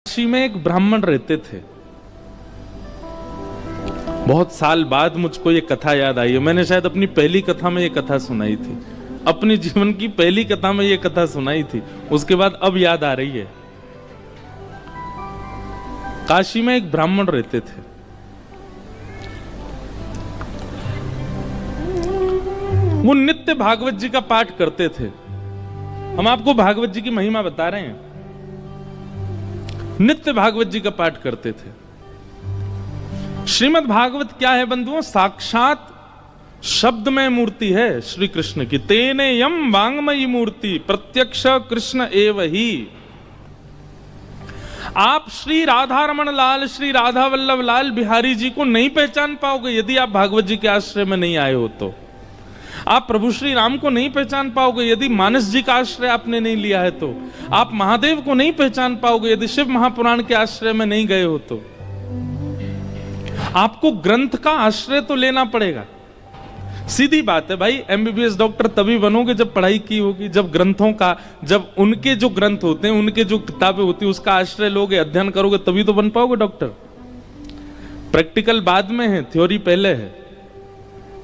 काशी में एक ब्राह्मण रहते थे। बहुत साल बाद मुझको ये कथा याद आई है। मैंने शायद अपनी पहली कथा में ये कथा सुनाई थी, अपने जीवन की पहली कथा में ये कथा सुनाई थी, उसके बाद अब याद आ रही है। काशी में एक ब्राह्मण रहते थे। वो नित्य भागवत जी का पाठ करते थे। हम आपको भागवत जी की महिमा बता रहे हैं। नित्य भागवत जी का पाठ करते थे। श्रीमद् भागवत क्या है बंधुओं? साक्षात शब्दमय मूर्ति है श्री कृष्ण की। तेने यम वांगमयी मूर्ति प्रत्यक्ष कृष्ण एव ही। आप श्री राधा रमण लाल, श्री राधा वल्लभ लाल बिहारी जी को नहीं पहचान पाओगे यदि आप भागवत जी के आश्रय में नहीं आए हो तो। आप प्रभु श्री राम को नहीं पहचान पाओगे यदि मानस जी का आश्रय आपने नहीं लिया है तो। आप महादेव को नहीं पहचान पाओगे यदि शिव महापुराण के आश्रय में नहीं गए हो तो। आपको ग्रंथ का आश्रय तो लेना पड़ेगा। सीधी बात है भाई, एमबीबीएस डॉक्टर तभी बनोगे जब पढ़ाई की होगी, जब ग्रंथों का, जब उनके जो ग्रंथ होते हैं, उनके जो किताबें होती है उसका आश्रय लोगे, अध्ययन करोगे, तभी तो बन पाओगे डॉक्टर। प्रैक्टिकल बाद में है, थ्योरी पहले है।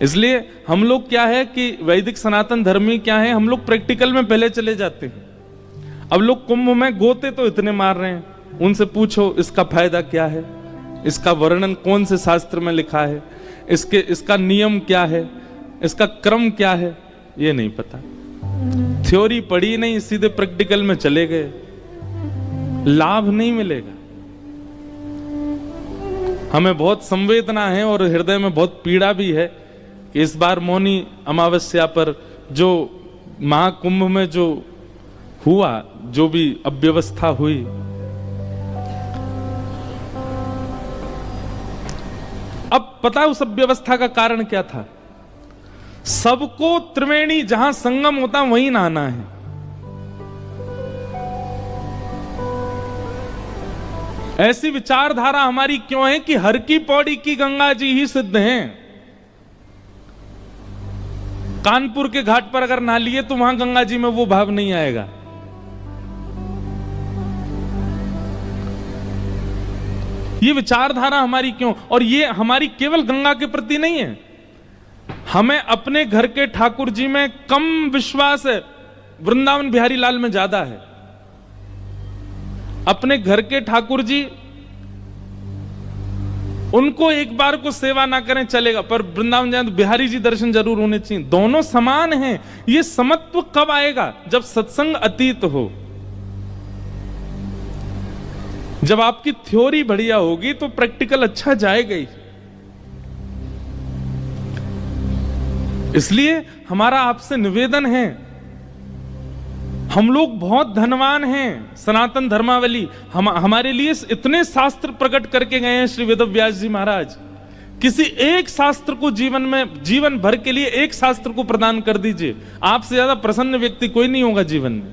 इसलिए हम लोग क्या है कि वैदिक सनातन धर्मी क्या है, हम लोग प्रैक्टिकल में पहले चले जाते हैं। अब लोग कुंभ में गोते तो इतने मार रहे हैं, उनसे पूछो इसका फायदा क्या है, इसका वर्णन कौन से शास्त्र में लिखा है, इसका नियम क्या है, इसका क्रम क्या है, ये नहीं पता। थ्योरी पढ़ी नहीं, सीधे प्रैक्टिकल में चले गए, लाभ नहीं मिलेगा। हमें बहुत संवेदना है और हृदय में बहुत पीड़ा भी है कि इस बार मौनी अमावस्या पर जो महाकुंभ में जो हुआ, जो भी अव्यवस्था हुई, अब पता है उस अव्यवस्था का कारण क्या था? सबको त्रिवेणी जहां संगम होता वहीं नहाना है। ऐसी विचारधारा हमारी क्यों है कि हर की पौड़ी की गंगा जी ही सिद्ध हैं। कानपुर के घाट पर अगर नहा लिए तो वहां गंगा जी में वो भाव नहीं आएगा। ये विचारधारा हमारी क्यों? और ये हमारी केवल गंगा के प्रति नहीं है, हमें अपने घर के ठाकुर जी में कम विश्वास है, वृंदावन बिहारी लाल में ज्यादा है। अपने घर के ठाकुर जी, उनको एक बार को सेवा ना करें चलेगा, पर वृंदावन जाए तो बिहारी जी दर्शन जरूर होने चाहिए। दोनों समान हैं। ये समत्व कब आएगा? जब सत्संग अतीत हो, जब आपकी थ्योरी बढ़िया होगी तो प्रैक्टिकल अच्छा जाएगा ही। इसलिए हमारा आपसे निवेदन है, हम लोग बहुत धनवान हैं। सनातन धर्मावली हमारे लिए इतने शास्त्र प्रकट करके गए हैं श्री वेदव्यास जी महाराज। किसी एक शास्त्र को जीवन में, जीवन भर के लिए एक शास्त्र को प्रदान कर दीजिए, आपसे ज्यादा प्रसन्न व्यक्ति कोई नहीं होगा जीवन में।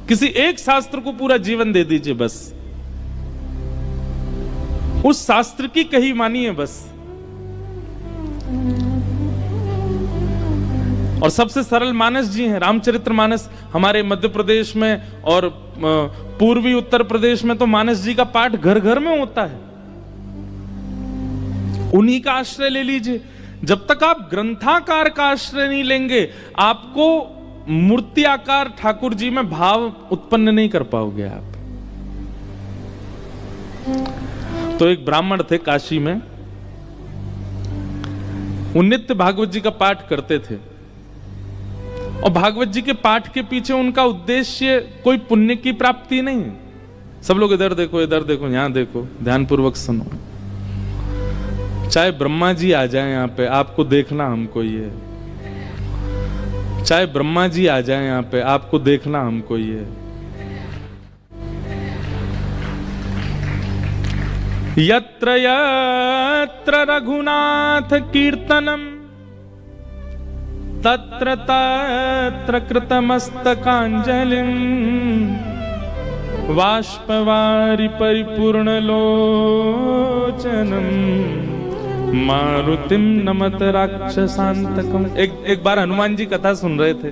किसी एक शास्त्र को पूरा जीवन दे दीजिए, बस उस शास्त्र की कही मानिए बस। और सबसे सरल मानस जी हैं, रामचरित्र मानस। हमारे मध्य प्रदेश में और पूर्वी उत्तर प्रदेश में तो मानस जी का पाठ घर घर में होता है। उन्हीं का आश्रय ले लीजिए। जब तक आप ग्रंथाकार का आश्रय नहीं लेंगे, आपको मूर्ति आकार ठाकुर जी में भाव उत्पन्न नहीं कर पाओगे आप। तो एक ब्राह्मण थे काशी में, वो नित्य भागवत जी का पाठ करते थे। और भागवत जी के पाठ के पीछे उनका उद्देश्य कोई पुण्य की प्राप्ति नहीं। सब लोग इधर देखो, इधर देखो, यहां देखो, ध्यानपूर्वक सुनो। चाहे ब्रह्मा जी आ जाए यहां पे, आपको देखना हमको ये। चाहे ब्रह्मा जी आ जाए यहां पे, आपको देखना हमको ये। यत्र यत्र रघुनाथ कीर्तनम तत्र तत्र कृतमस्तकांजलिं बाष्पवारि परिपूर्ण लोचनम मारुतिम नमत राक्षसांतकम। एक बार हनुमान जी कथा सुन रहे थे।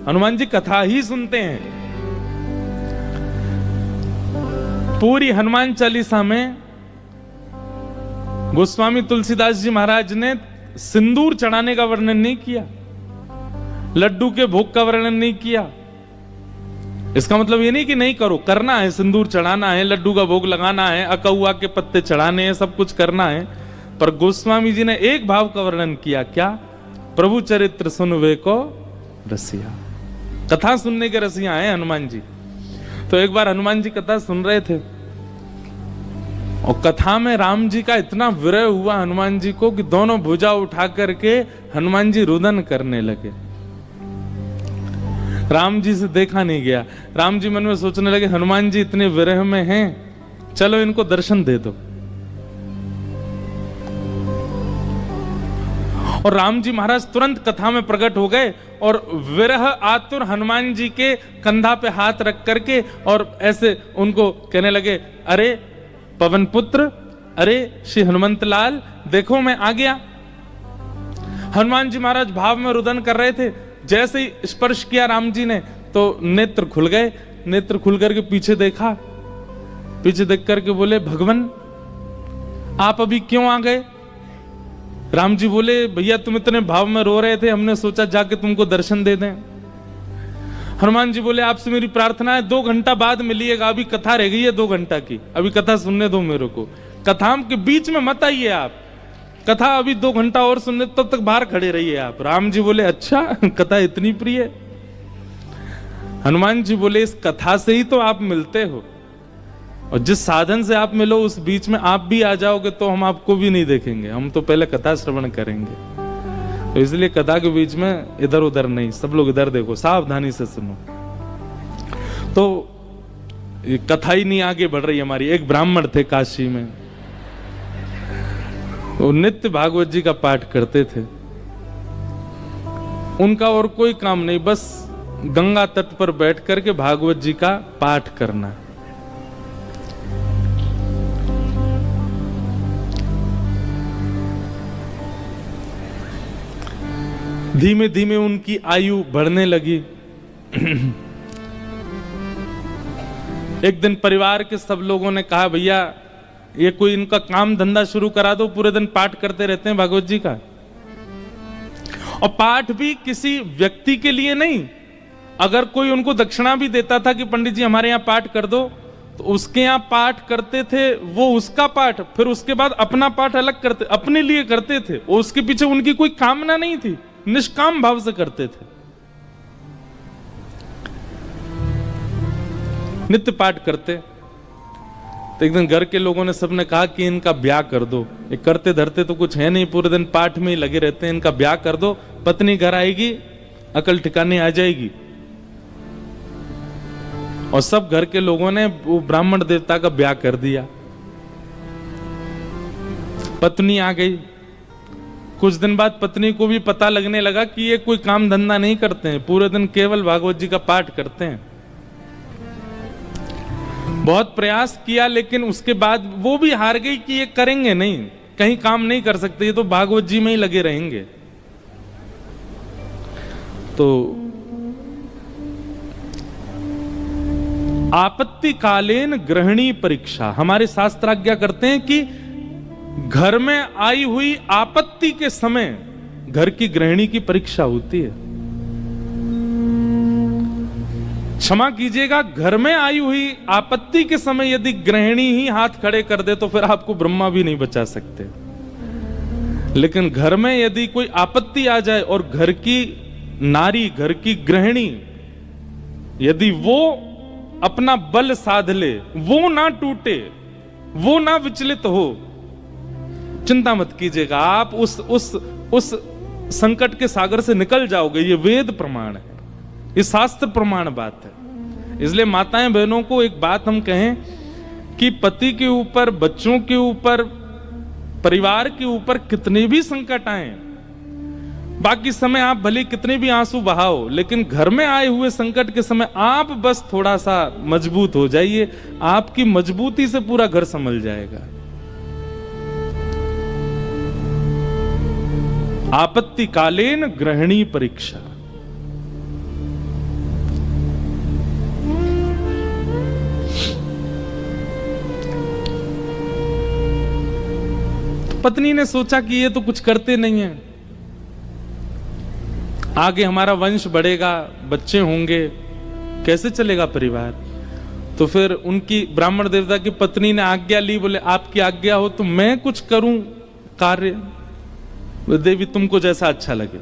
हनुमान जी कथा ही सुनते हैं, पूरी हनुमान चालीसा में गोस्वामी तुलसीदास जी महाराज ने सिंदूर चढ़ाने का वर्णन नहीं किया, लड्डू के भोग का वर्णन नहीं किया। इसका मतलब ये नहीं कि नहीं करो, करना है, सिंदूर चढ़ाना है, लड्डू का भोग लगाना है, अकौआ के पत्ते चढ़ाने हैं, सब कुछ करना है। पर गोस्वामी जी ने एक भाव का वर्णन किया, क्या? प्रभु चरित्र सुनवे को रसिया। कथा सुनने के रसिया हैं हनुमान जी। तो एक बार हनुमान जी कथा सुन रहे थे और कथा में राम जी का इतना विरह हुआ हनुमान जी को कि दोनों भुजा उठा करके हनुमान जी रुदन करने लगे। राम जी से देखा नहीं गया। राम जी मन में सोचने लगे हनुमान जी इतने विरह में हैं, चलो इनको दर्शन दे दो। और राम जी महाराज तुरंत कथा में प्रकट हो गए और विरह आतुर हनुमान जी के कंधा पे हाथ रख करके और ऐसे उनको कहने लगे, अरे पवन पुत्र, अरे श्री हनुमंत लाल, देखो मैं आ गया। हनुमान जी महाराज भाव में रुदन कर रहे थे। जैसे ही स्पर्श किया राम जी ने तो नेत्र खुल गए। नेत्र खुल करके पीछे देखा, पीछे देख करके बोले, भगवान आप अभी क्यों आ गए? राम जी बोले, भैया तुम इतने भाव में रो रहे थे, हमने सोचा जाके तुमको दर्शन दे दें। हनुमान जी बोले, आपसे मेरी प्रार्थना है 2 घंटा बाद मिलिएगा, अभी कथा रह गई है 2 घंटा की, अभी कथा सुनने दो मेरे को, कथा के बीच में मत आइए आप, कथा अभी 2 घंटा और सुनने, तब तक बाहर खड़े रहिए आप। राम जी बोले, अच्छा कथा इतनी प्रिय? हनुमान जी बोले, इस कथा से ही तो आप मिलते हो, और जिस साधन से आप मिलो उस बीच में आप भी आ जाओगे तो हम आपको भी नहीं देखेंगे, हम तो पहले कथा श्रवण करेंगे। तो इसलिए कथा के बीच में इधर उधर नहीं, सब लोग इधर देखो, सावधानी से सुनो। तो ये कथा ही नहीं आगे बढ़ रही हमारी। एक ब्राह्मण थे काशी में, वो नित्य भागवत जी का पाठ करते थे। उनका और कोई काम नहीं, बस गंगा तट पर बैठ करके भागवत जी का पाठ करना। धीमे धीमे उनकी आयु बढ़ने लगी। एक दिन परिवार के सब लोगों ने कहा, भैया ये कोई इनका काम धंधा शुरू करा दो, पूरे दिन पाठ करते रहते हैं भागवत जी का। और पाठ भी किसी व्यक्ति के लिए नहीं, अगर कोई उनको दक्षिणा भी देता था कि पंडित जी हमारे यहाँ पाठ कर दो, तो उसके यहाँ पाठ करते थे, वो उसका पाठ, फिर उसके बाद अपना पाठ अलग करते, अपने लिए करते थे। उसके पीछे उनकी कोई कामना नहीं थी, निष्काम भाव से करते थे, नित्य पाठ करते। तो एक दिन घर के लोगों ने सबने कहा कि इनका ब्याह कर दो, ये करते धरते तो कुछ है नहीं, पूरे दिन पाठ में ही लगे रहते हैं, इनका ब्याह कर दो, पत्नी घर आएगी, अकल ठिकाने आ जाएगी। और सब घर के लोगों ने वो ब्राह्मण देवता का ब्याह कर दिया। पत्नी आ गई। कुछ दिन बाद पत्नी को भी पता लगने लगा कि ये कोई काम धंधा नहीं करते हैं, पूरे दिन केवल भागवत जी का पाठ करते हैं। बहुत प्रयास किया, लेकिन उसके बाद वो भी हार गई कि ये करेंगे नहीं, कहीं काम नहीं कर सकते, ये तो भागवत जी में ही लगे रहेंगे। तो आपत्तिकालीन गृहिणी परीक्षा, हमारे शास्त्र आज्ञा करते हैं कि घर में आई हुई आपत्ति के समय घर की गृहिणी की परीक्षा होती है। क्षमा कीजिएगा, घर में आई हुई आपत्ति के समय यदि गृहिणी ही हाथ खड़े कर दे तो फिर आपको ब्रह्मा भी नहीं बचा सकते। लेकिन घर में यदि कोई आपत्ति आ जाए और घर की नारी, घर की गृहिणी यदि वो अपना बल साध ले, वो ना टूटे, वो ना विचलित हो, चिंता मत कीजिएगा, आप उस संकट के सागर से निकल जाओगे। ये वेद प्रमाण है, ये शास्त्र प्रमाण बात है। इसलिए माताएं बहनों को एक बात हम कहें कि पति के ऊपर, बच्चों के ऊपर, परिवार के ऊपर कितने भी संकट आए, बाकी समय आप भले कितने भी आंसू बहाओ, लेकिन घर में आए हुए संकट के समय आप बस थोड़ा सा मजबूत हो जाइए, आपकी मजबूती से पूरा घर संभल जाएगा। आपत्तिकालीन गृहिणी परीक्षा। पत्नी ने सोचा कि ये तो कुछ करते नहीं है, आगे हमारा वंश बढ़ेगा, बच्चे होंगे, कैसे चलेगा परिवार। तो फिर उनकी ब्राह्मण देवता की पत्नी ने आज्ञा ली, बोले आपकी आज्ञा हो तो मैं कुछ करूं कार्य, देवी तुमको जैसा अच्छा लगे।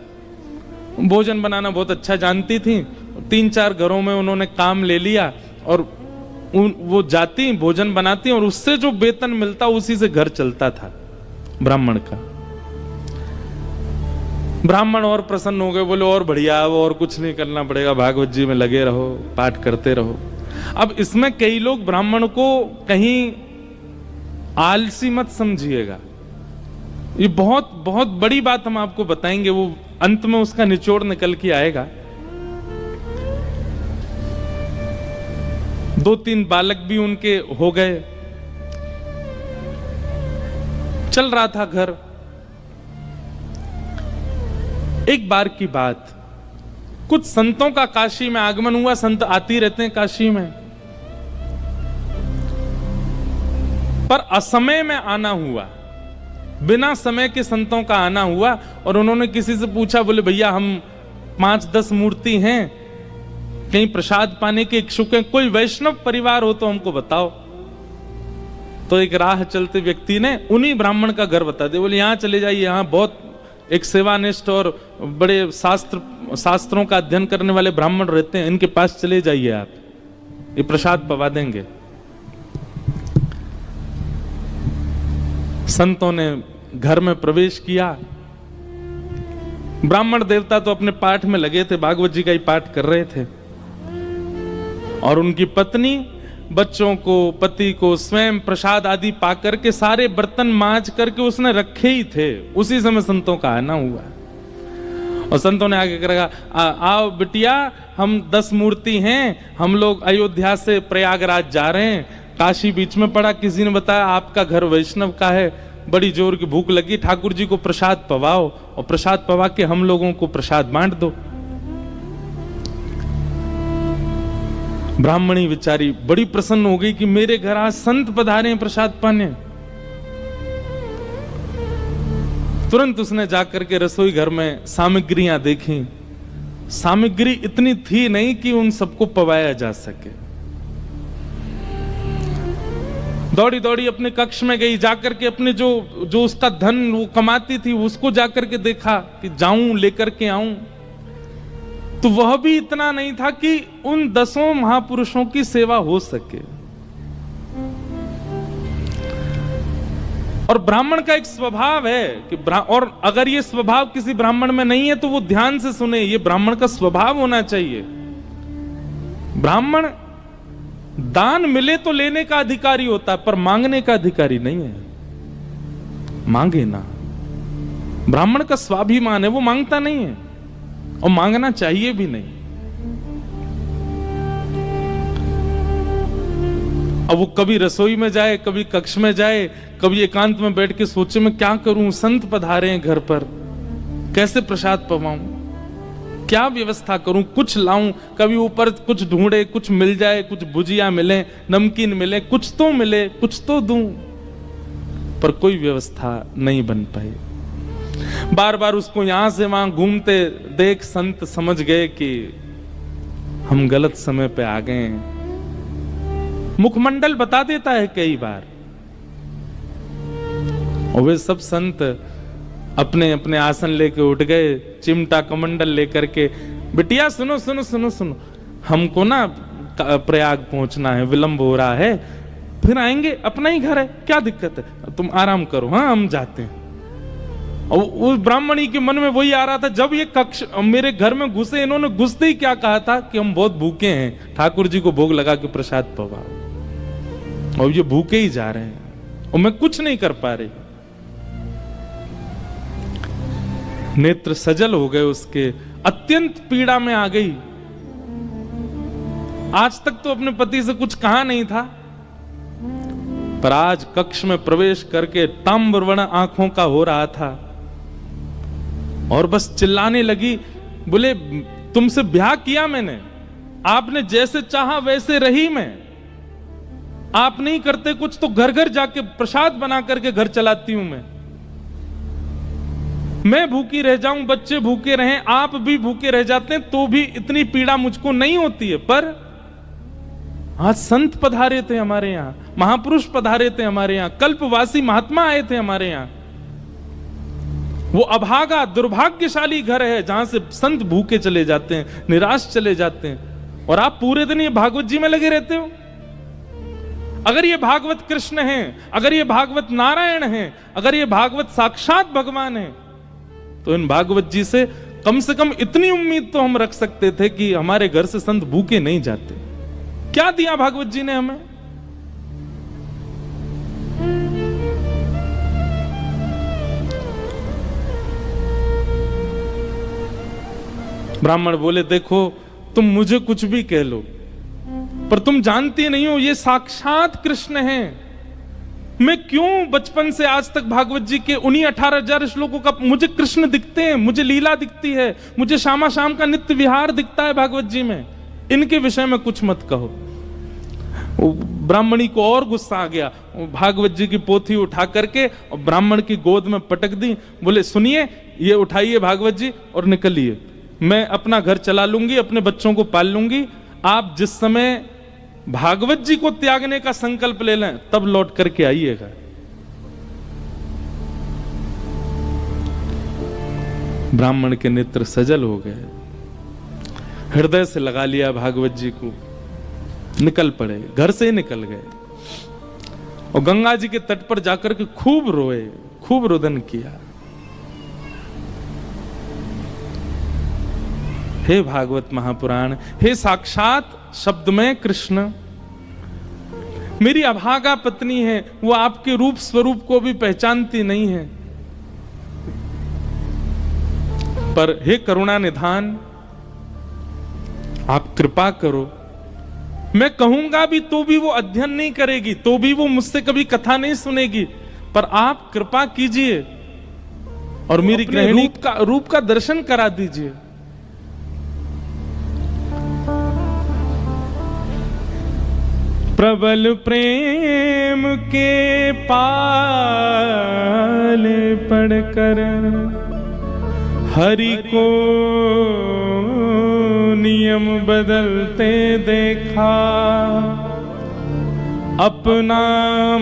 भोजन बनाना बहुत अच्छा जानती थी, 3-4 घरों में उन्होंने काम ले लिया और वो जाती भोजन बनाती और उससे जो वेतन मिलता उसी से घर चलता था ब्राह्मण का। ब्राह्मण और प्रसन्न हो गए, बोले और बढ़िया, अब और कुछ नहीं करना पड़ेगा, भागवत जी में लगे रहो, पाठ करते रहो। अब इसमें कई लोग ब्राह्मण को कहीं आलसी मत समझिएगा, ये बहुत बहुत बड़ी बात हम आपको बताएंगे, वो अंत में उसका निचोड़ निकल के आएगा। 2-3 बालक भी उनके हो गए, चल रहा था घर। एक बार की बात, कुछ संतों का काशी में आगमन हुआ, संत आती रहते हैं काशी में, पर असमय में आना हुआ, बिना समय के संतों का आना हुआ। और उन्होंने किसी से पूछा, बोले भैया हम 5-10 मूर्ति हैं, कहीं प्रसाद पाने के इच्छुक हैं, कोई वैष्णव परिवार हो तो हमको बताओ। तो एक राह चलते व्यक्ति ने उन्हीं ब्राह्मण का घर बता दिया, बोले यहां चले जाइए, यहां बहुत एक सेवानिष्ठ और बड़े शास्त्रों का अध्ययन करने वाले ब्राह्मण रहते हैं, इनके पास चले जाइए, आप ये प्रसाद पवा देंगे। संतों ने घर में प्रवेश किया, ब्राह्मण देवता तो अपने पाठ में लगे थे, भागवत जी का ही पाठ कर रहे थे, और उनकी पत्नी बच्चों को, पति को स्वयं प्रसाद आदि पाकर के सारे बर्तन मांज करके उसने रखे ही थे। उसी समय संतों का आना हुआ और संतों ने आगे कहा, आओ बिटिया, हम 10 मूर्ति हैं, हम लोग अयोध्या से प्रयागराज जा रहे हैं, काशी बीच में पड़ा, किसी ने बताया आपका घर वैष्णव का है, बड़ी जोर की भूख लगी, ठाकुर जी को प्रसाद पवाओ और प्रसाद पवा के हम लोगों को प्रसाद बांट दो। ब्राह्मणी बेचारी बड़ी प्रसन्न हो गई कि मेरे घर आज संत पधारे हैं प्रसाद पाने। तुरंत उसने जाकर के रसोई घर में सामग्रियां देखी, सामग्री इतनी थी नहीं कि उन सबको पवाया जा सके। दौड़ी दौड़ी अपने कक्ष में गई, जाकर के अपने जो उसका धन वो कमाती थी उसको जाकर के देखा कि जाऊं लेकर के आऊं, तो वह भी इतना नहीं था कि उन 10 महापुरुषों की सेवा हो सके। और ब्राह्मण का एक स्वभाव है कि और अगर ये स्वभाव किसी ब्राह्मण में नहीं है तो वो ध्यान से सुने, ये ब्राह्मण का स्वभाव होना चाहिए। ब्राह्मण दान मिले तो लेने का अधिकारी होता है, पर मांगने का अधिकारी नहीं है। मांगे ना, ब्राह्मण का स्वाभिमान है, वो मांगता नहीं है और मांगना चाहिए भी नहीं। अब वो कभी रसोई में जाए, कभी कक्ष में जाए, कभी एकांत में बैठ के सोचे मैं क्या करूं, संत पधारे हैं घर पर, कैसे प्रसाद पवाऊं, क्या व्यवस्था करूं, कुछ लाऊं, कभी ऊपर कुछ ढूंढे, कुछ मिल जाए, कुछ भुजिया मिले, नमकीन मिले, कुछ तो मिले, कुछ तो दूं, पर कोई व्यवस्था नहीं बन पाई। बार बार उसको यहां से वहां घूमते देख संत समझ गए कि हम गलत समय पे आ गए हैं। मुखमंडल बता देता है कई बार, और वे सब संत अपने अपने आसन लेके उठ गए, चिमटा कमंडल लेकर के, बिटिया सुनो सुनो सुनो सुनो, हमको ना प्रयाग पहुंचना है, विलंब हो रहा है, फिर आएंगे, अपना ही घर है, क्या दिक्कत है, तुम आराम करो, हाँ हम जाते हैं। और उस ब्राह्मणी के मन में वही आ रहा था, जब ये कक्ष मेरे घर में घुसे, इन्होंने घुसते ही क्या कहा था कि हम बहुत भूखे हैं, ठाकुर जी को भोग लगा के प्रसाद पवाओ, और ये भूखे ही जा रहे हैं और मैं कुछ नहीं कर पा रही। नेत्र सजल हो गए उसके, अत्यंत पीड़ा में आ गई। आज तक तो अपने पति से कुछ कहा नहीं था, पर आज कक्ष में प्रवेश करके ताम्रवर्ण आंखों का हो रहा था और बस चिल्लाने लगी, बोले तुमसे ब्याह किया मैंने, आपने जैसे चाहा वैसे रही मैं, आप नहीं करते कुछ तो घर घर जाके प्रसाद बना करके घर चलाती हूं मैं, मैं भूखी रह जाऊं, बच्चे भूखे रहें, आप भी भूखे रह जाते हैं तो भी इतनी पीड़ा मुझको नहीं होती है। पर आज संत पधारे थे हमारे यहां, महापुरुष पधारे थे हमारे यहां, कल्पवासी महात्मा आए थे हमारे यहां। वो अभागा दुर्भाग्यशाली घर है जहां से संत भूखे चले जाते हैं, निराश चले जाते हैं, और आप पूरे दिन ये भागवत जी में लगे रहते हो। अगर ये भागवत कृष्ण हैं, अगर ये भागवत नारायण हैं, अगर ये भागवत साक्षात भगवान हैं, तो इन भागवत जी से कम इतनी उम्मीद तो हम रख सकते थे कि हमारे घर से संत भूखे नहीं जाते। क्या दिया भागवत जी ने हमें? ब्राह्मण बोले, देखो तुम मुझे कुछ भी कह लो, पर तुम जानती नहीं हो ये साक्षात कृष्ण हैं। मैं क्यों बचपन से आज तक भागवत जी के उन्हीं 18,000 श्लोकों का मुझे कृष्ण दिखते हैं, मुझे लीला दिखती है, मुझे शामा शाम का नित्य विहार दिखता है भागवत जी में। इनके विषय में कुछ मत कहो। ब्राह्मणी को और गुस्सा आ गया, भागवत जी की पोथी उठा करके और ब्राह्मण की गोद में पटक दी। बोले, सुनिए, ये उठाइए भागवत जी और निकलिए, मैं अपना घर चला लूंगी, अपने बच्चों को पाल लूंगी। आप जिस समय भागवत जी को त्यागने का संकल्प ले लें तब लौट करके आइएगा। ब्राह्मण के नेत्र सजल हो गए, हृदय से लगा लिया भागवत जी को, निकल पड़े, घर से ही निकल गए और गंगा जी के तट पर जाकर के खूब रोए, खूब रुदन किया। हे भागवत महापुराण, हे साक्षात शब्द में कृष्ण, मेरी अभागा पत्नी है, वो आपके रूप स्वरूप को भी पहचानती नहीं है, पर हे करुणा निधान, आप कृपा करो। मैं कहूंगा भी तो भी वो अध्ययन नहीं करेगी, तो भी वो मुझसे कभी कथा नहीं सुनेगी, पर आप कृपा कीजिए और मेरी गृहिणी रूप का दर्शन करा दीजिए। प्रबल प्रेम के पाल पढ़कर हरि को नियम बदलते देखा, अपना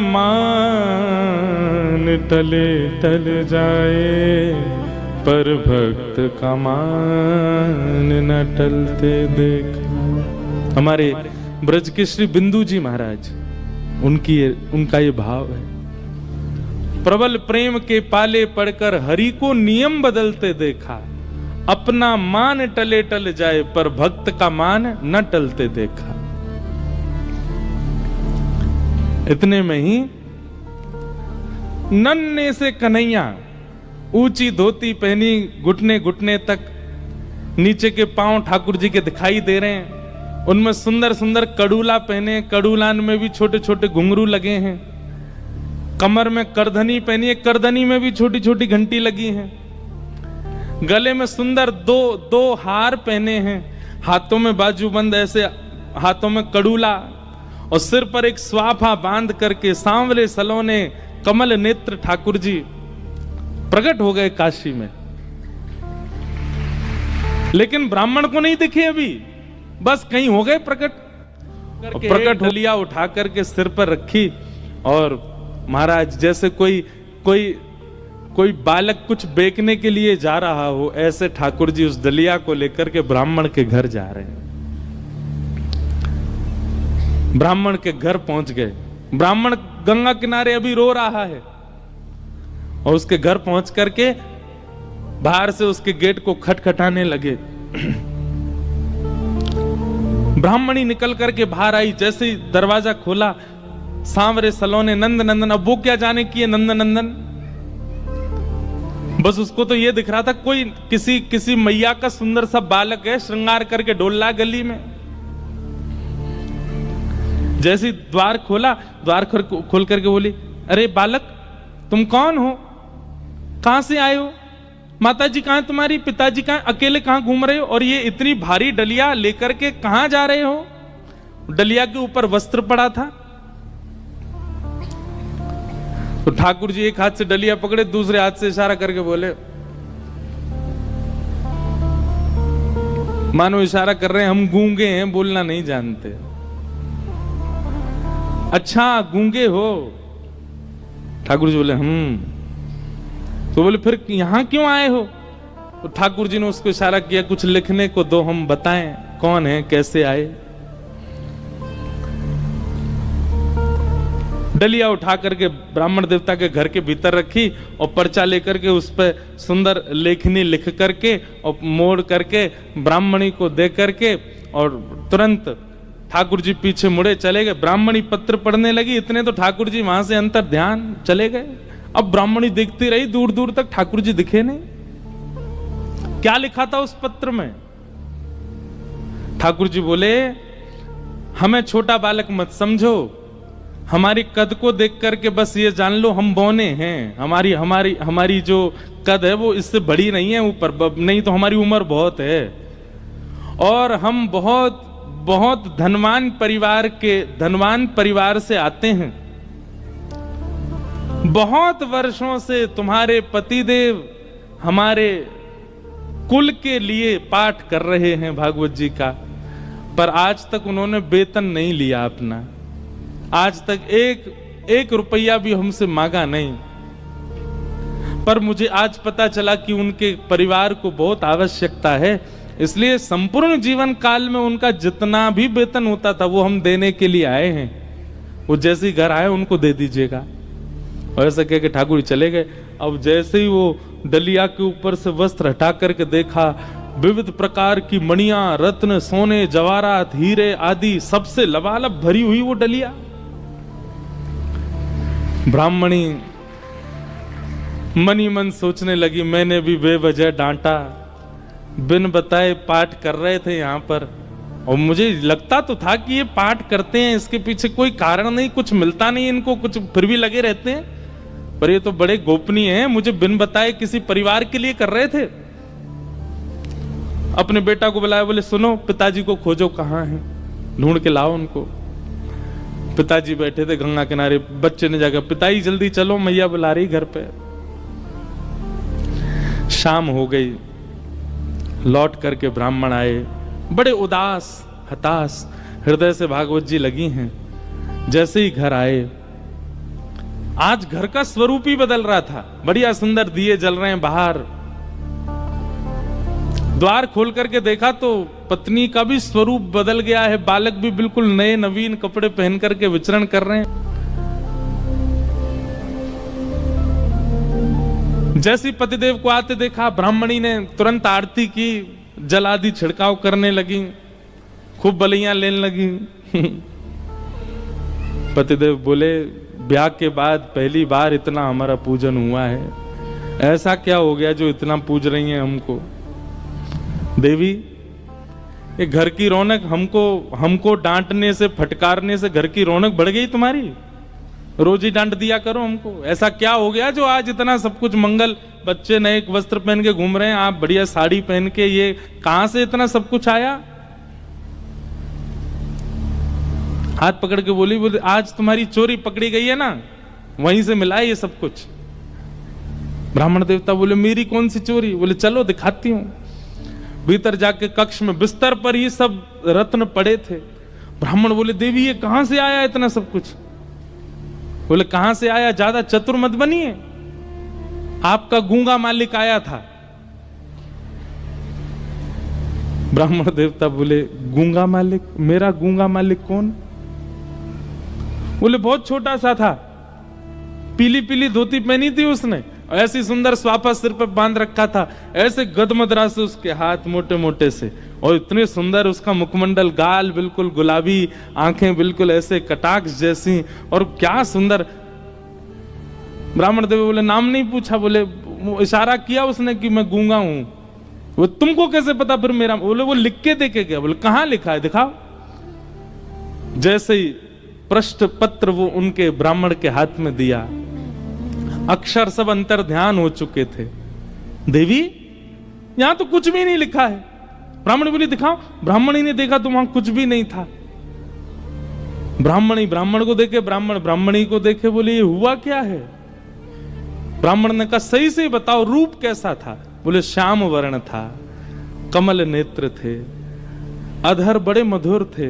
मान टले टल जाए, पर भक्त का मान न टलते देखा। हमारे ब्रज के श्री बिंदु जी महाराज, उनका ये भाव है, प्रबल प्रेम के पाले पढ़कर हरि को नियम बदलते देखा, अपना मान टले टल जाए, पर भक्त का मान न टलते देखा। इतने में ही नन्हे से कन्हैया, ऊंची धोती पहनी, घुटने घुटने तक, नीचे के पांव ठाकुर जी के दिखाई दे रहे हैं, उनमें सुंदर सुंदर कड़ूला पहने, कड़ूलान में भी छोटे छोटे घुंघरू लगे हैं, कमर में करधनी पहनी है, करधनी में भी छोटी छोटी घंटी लगी है, गले में सुंदर दो हार पहने हैं, हाथों में बाजूबंद, ऐसे हाथों में कड़ूला, और सिर पर एक स्वाफा बांध करके सांवले सलोने कमल नेत्र ठाकुर जी प्रकट हो गए काशी में। लेकिन ब्राह्मण को नहीं दिखे अभी, बस कहीं हो गए प्रकट। प्रकट लिया, उठा करके सिर पर रखी, और महाराज जैसे कोई बालक कुछ बेचने के लिए जा रहा हो, ऐसे ठाकुर जी उस दलिया को लेकर के ब्राह्मण के घर जा रहे हैं। ब्राह्मण के घर पहुंच गए। ब्राह्मण गंगा किनारे अभी रो रहा है, और उसके घर पहुंच करके बाहर से उसके गेट को खटखटाने लगे। ब्राह्मणी निकल करके बाहर आई, जैसे ही दरवाजा खोला, सांवरे सलोने नंद नंदन। अब वो क्या जाने की है नंद नंदन, बस उसको तो ये दिख रहा था कोई किसी मैया का सुंदर सा बालक है, श्रृंगार करके डोल रहा गली में। जैसे द्वार खोला, द्वार खोल करके बोली, अरे बालक तुम कौन हो, कहां से आए हो, माताजी कहां, तुम्हारी पिताजी कहां, अकेले कहां घूम रहे हो, और ये इतनी भारी डलिया लेकर के कहां जा रहे हो। डलिया के ऊपर वस्त्र पड़ा था। तो ठाकुर जी एक हाथ से डलिया पकड़े, दूसरे हाथ से इशारा करके बोले, मानो इशारा कर रहे हैं हम गूंगे हैं, बोलना नहीं जानते। अच्छा गूंगे हो? ठाकुर जी बोले तो बोले फिर यहां क्यों आए हो? तो ठाकुर जी ने उसको इशारा किया, कुछ लिखने को दो, हम बताएं कौन है, कैसे आए। डलिया उठा करके ब्राह्मण देवता के घर के भीतर रखी और पर्चा लेकर के उस पर सुंदर लेखनी लिख करके और मोड़ करके ब्राह्मणी को दे करके और तुरंत ठाकुर जी पीछे मुड़े चले गए। ब्राह्मणी पत्र पढ़ने लगी, इतने तो ठाकुर जी वहां से अंतर ध्यान चले गए। अब ब्राह्मणी देखती रही, दूर दूर तक ठाकुर जी दिखे नहीं। क्या लिखा था उस पत्र में? ठाकुर जी बोले, हमें छोटा बालक मत समझो, हमारी कद को देख करके बस ये जान लो हम बौने हैं। हमारी हमारी हमारी जो कद है वो इससे बड़ी नहीं है ऊपर, नहीं तो हमारी उम्र बहुत है और हम बहुत बहुत धनवान परिवार से आते हैं। बहुत वर्षों से तुम्हारे पतिदेव हमारे कुल के लिए पाठ कर रहे हैं भागवत जी का, पर आज तक उन्होंने वेतन नहीं लिया अपना, आज तक एक रुपया भी हमसे मांगा नहीं। पर मुझे आज पता चला कि उनके परिवार को बहुत आवश्यकता है, इसलिए संपूर्ण जीवन काल में उनका जितना भी वेतन होता था वो हम देने के लिए आए हैं। वो जैसे ही घर आए उनको दे दीजिएगा। और ऐसा कह के ठाकुर चले गए। अब जैसे ही वो डलिया के ऊपर से वस्त्र हटा करके देखा, विविध प्रकार की मणियां, रत्न, सोने, जवाहरात, हीरे आदि सबसे लबालब भरी हुई वो डलिया। ब्राह्मणी मनी मन सोचने लगी, मैंने भी बेवजह डांटा, बिन बताए पाठ कर रहे थे यहाँ पर, और मुझे लगता तो था कि ये पाठ करते हैं, इसके पीछे कोई कारण नहीं, कुछ मिलता नहीं इनको, कुछ फिर भी लगे रहते हैं, पर ये तो बड़े गोपनीय हैं, मुझे बिन बताए किसी परिवार के लिए कर रहे थे। अपने बेटा को बुलाया, बोले सुनो पिताजी को खोजो, कहाँ हैं, ढूंढ के लाओ उनको। पिताजी बैठे थे गंगा किनारे, बच्चे ने जाकर पिताजी जल्दी चलो मैया बुला रही घर पे। शाम हो गई, लौट करके ब्राह्मण आए, बड़े उदास हताश हृदय से भागवत जी लगी हैं। जैसे ही घर आए, आज घर का स्वरूप ही बदल रहा था, बढ़िया सुंदर दिए जल रहे हैं बाहर। द्वार खोल करके देखा तो पत्नी का भी स्वरूप बदल गया है, बालक भी बिल्कुल नए नवीन कपड़े पहन करके विचरण कर रहे हैं। जैसी पतिदेव को आते देखा, ब्राह्मणी ने तुरंत आरती की, जल आदि छिड़काव करने लगी, खूब बलियां लेने लगी। पतिदेव बोले, ब्याह के बाद पहली बार इतना हमारा पूजन हुआ है, ऐसा क्या हो गया जो इतना पूज रही हैं हमको? देवी, ये घर की रौनक हमको डांटने से, फटकारने से घर की रौनक बढ़ गई तुम्हारी? रोज ही डांट दिया करो हमको। ऐसा क्या हो गया जो आज इतना सब कुछ मंगल, बच्चे नए वस्त्र पहन के घूम रहे हैं, आप बढ़िया साड़ी पहन के, ये कहां से इतना सब कुछ आया? हाथ पकड़ के बोली, आज तुम्हारी चोरी पकड़ी गई है ना, वहीं से मिला है ये सब कुछ। ब्राह्मण देवता बोले, मेरी कौन सी चोरी? बोले चलो दिखाती हूं। भीतर जाके कक्ष में बिस्तर पर ये सब रत्न पड़े थे। ब्राह्मण बोले, देवी ये कहां से आया इतना सब कुछ? बोले कहां से आया, ज्यादा चतुर मत बनिए, आपका गूंगा मालिक आया था। ब्राह्मण देवता बोले, गूंगा मालिक? मेरा गूंगा मालिक कौन? बोले बहुत छोटा सा था, पीली पीली धोती पहनी थी उसने, ऐसी सुंदर स्वापा सिर पर बांध रखा था, ऐसे गदमदरा से उसके हाथ मोटे मोटे से, और इतने सुंदर उसका मुखमंडल, गाल बिल्कुल गुलाबी, आंखें बिल्कुल ऐसे कटाक्ष जैसी, और क्या सुंदर। ब्राह्मण देव बोले, नाम नहीं पूछा? बोले इशारा किया उसने कि मैं गूंगा हूं। वो तुमको कैसे पता फिर मेरा? बोले वो लिख के दे के गया। बोले कहां लिखा है, दिखाओ। जैसे ही पृष्ठ पत्र वो उनके ब्राह्मण के हाथ में दिया, अक्षर सब अंतर ध्यान हो चुके थे। देवी यहां तो कुछ भी नहीं लिखा है। ब्राह्मण बोली दिखाओ। ब्राह्मणी ने देखा तो वहां कुछ भी नहीं था। ब्राह्मणी ब्राह्मण को देखे, ब्राह्मण ब्राह्मणी को देखे, बोले ये हुआ क्या है? ब्राह्मण ने कहा सही से बताओ रूप कैसा था? बोले श्याम वर्ण था, कमल नेत्र थे, अधर बड़े मधुर थे,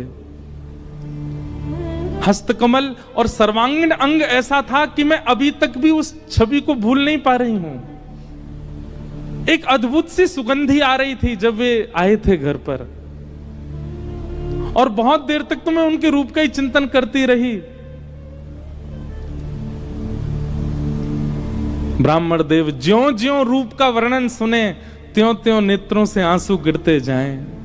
हस्तकमल और सर्वांगीण अंग ऐसा था कि मैं अभी तक भी उस छवि को भूल नहीं पा रही हूं। एक अद्भुत सी सुगंधी आ रही थी जब वे आए थे घर पर, और बहुत देर तक तो मैं उनके रूप का ही चिंतन करती रही। ब्राह्मण देव ज्यों ज्यों रूप का वर्णन सुने त्यों त्यों नेत्रों से आंसू गिरते जाएं।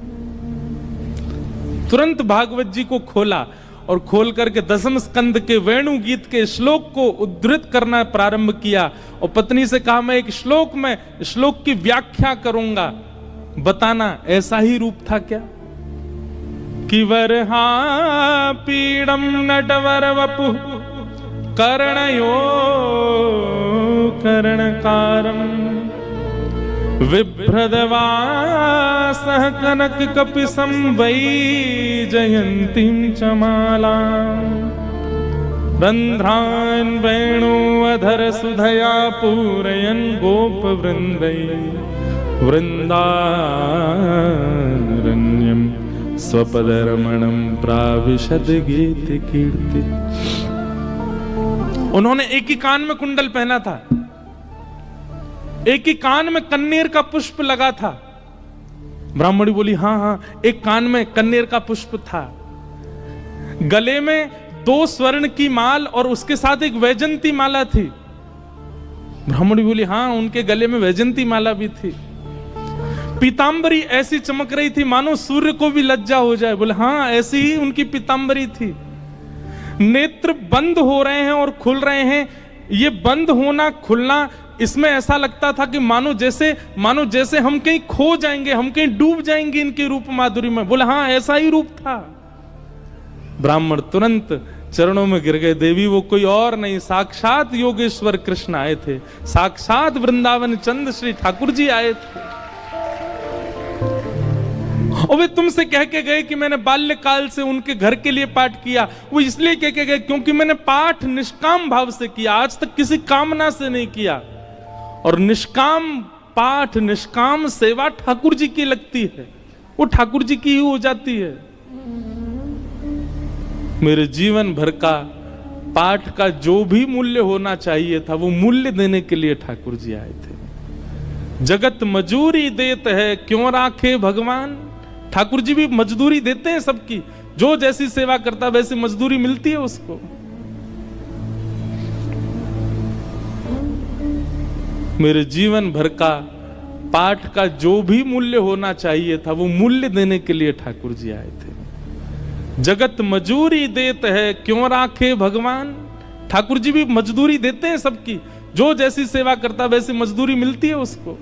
तुरंत भागवत जी को खोला और खोल करके दसम स्कंद के वेणु गीत के श्लोक को उद्धृत करना प्रारंभ किया, और पत्नी से कहा मैं एक श्लोक की व्याख्या करूंगा, बताना ऐसा ही रूप था क्या? कि वरहा पीड़म नटवर वपु कर्णयो कर्णकारम विभ्रदवासः कनक कपिसं वैजयन्तीं च मालां रन्ध्रान् वेणुअधर सुधया पूरयन् गोपवृन्दै वृन्दारण्यं स्वपदरमणं प्राविशद गीत कीर्ति। उन्होंने एक ही कान में कुंडल पहना था, एक ही कान में कन्नेर का पुष्प लगा था। ब्राह्मणी बोली हाँ हाँ, एक कान में कन्नेर का पुष्प था, गले में 2 स्वर्ण की माल और उसके साथ एक वैजंती माला थी। ब्राह्मणी बोली हाँ, उनके गले में वैजंती माला भी थी। पीतांबरी ऐसी चमक रही थी मानो सूर्य को भी लज्जा हो जाए। बोले हाँ, ऐसी ही उनकी पीतांबरी थी। नेत्र बंद हो रहे हैं और खुल रहे हैं, ये बंद होना खुलना, इसमें ऐसा लगता था कि मानो जैसे हम कहीं खो जाएंगे, हम कहीं डूब जाएंगे इनके रूप माधुरी में। बोले हाँ, ऐसा ही रूप था। ब्राह्मण तुरंत चरणों में गिर गए। देवी वो कोई और नहीं, साक्षात योगेश्वर कृष्ण आए थे, साक्षात वृंदावन चंद श्री ठाकुर जी आए थे। और वे तुमसे कह के गए कि मैंने बाल्यकाल से उनके घर के लिए पाठ किया। वो इसलिए कह के गए क्योंकि मैंने पाठ निष्काम भाव से किया, आज तक किसी कामना से नहीं किया। और निष्काम पाठ, निष्काम सेवा ठाकुर जी की लगती है, वो ठाकुर जी की ही हो जाती है। मेरे जीवन भर का पाठ का जो भी मूल्य होना चाहिए था, वो मूल्य देने के लिए ठाकुर जी आए थे। जगत मजूरी देते है क्यों राखे भगवान। ठाकुर जी भी मजदूरी देते हैं सबकी, जो जैसी सेवा करता वैसी मजदूरी मिलती है उसको। मेरे जीवन भर का पाठ का जो भी मूल्य होना चाहिए था, वो मूल्य देने के लिए ठाकुर जी आए थे। जगत मजूरी देते है क्यों राखे भगवान। ठाकुर जी भी मजदूरी देते हैं सबकी, जो जैसी सेवा करता वैसी मजदूरी मिलती है उसको।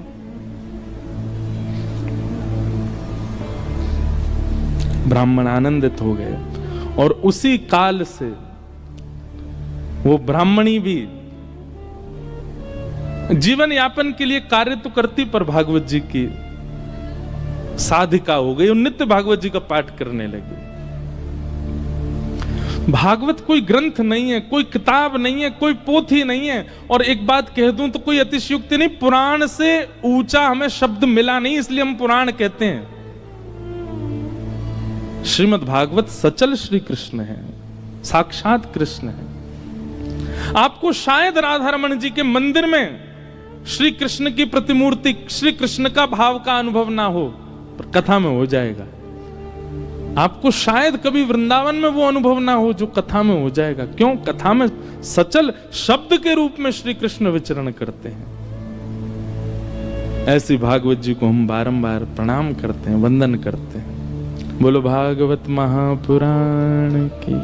ब्राह्मण आनंदित हो गए, और उसी काल से वो ब्राह्मणी भी जीवन यापन के लिए कार्य तो करती, पर भागवत जी की साधिका हो गई और नित्य भागवत जी का पाठ करने लगी। भागवत कोई ग्रंथ नहीं है, कोई किताब नहीं है, कोई पोथी नहीं है। और एक बात कह दूं तो कोई अतिशयोक्ति नहीं, पुराण से ऊंचा हमें शब्द मिला नहीं, इसलिए हम पुराण कहते हैं। श्रीमद् भागवत सचल श्री कृष्ण है, साक्षात कृष्ण है। आपको शायद राधा रमण जी के मंदिर में श्री कृष्ण की प्रतिमूर्ति, श्री कृष्ण का भाव का अनुभव ना हो, पर कथा में हो जाएगा। आपको शायद कभी वृंदावन में वो अनुभव ना हो जो कथा में हो जाएगा। क्यों? कथा में सचल शब्द के रूप में श्री कृष्ण विचरण करते हैं। ऐसी भागवत जी को हम बारंबार प्रणाम करते हैं, वंदन करते हैं। बोलो भागवत महापुराण की।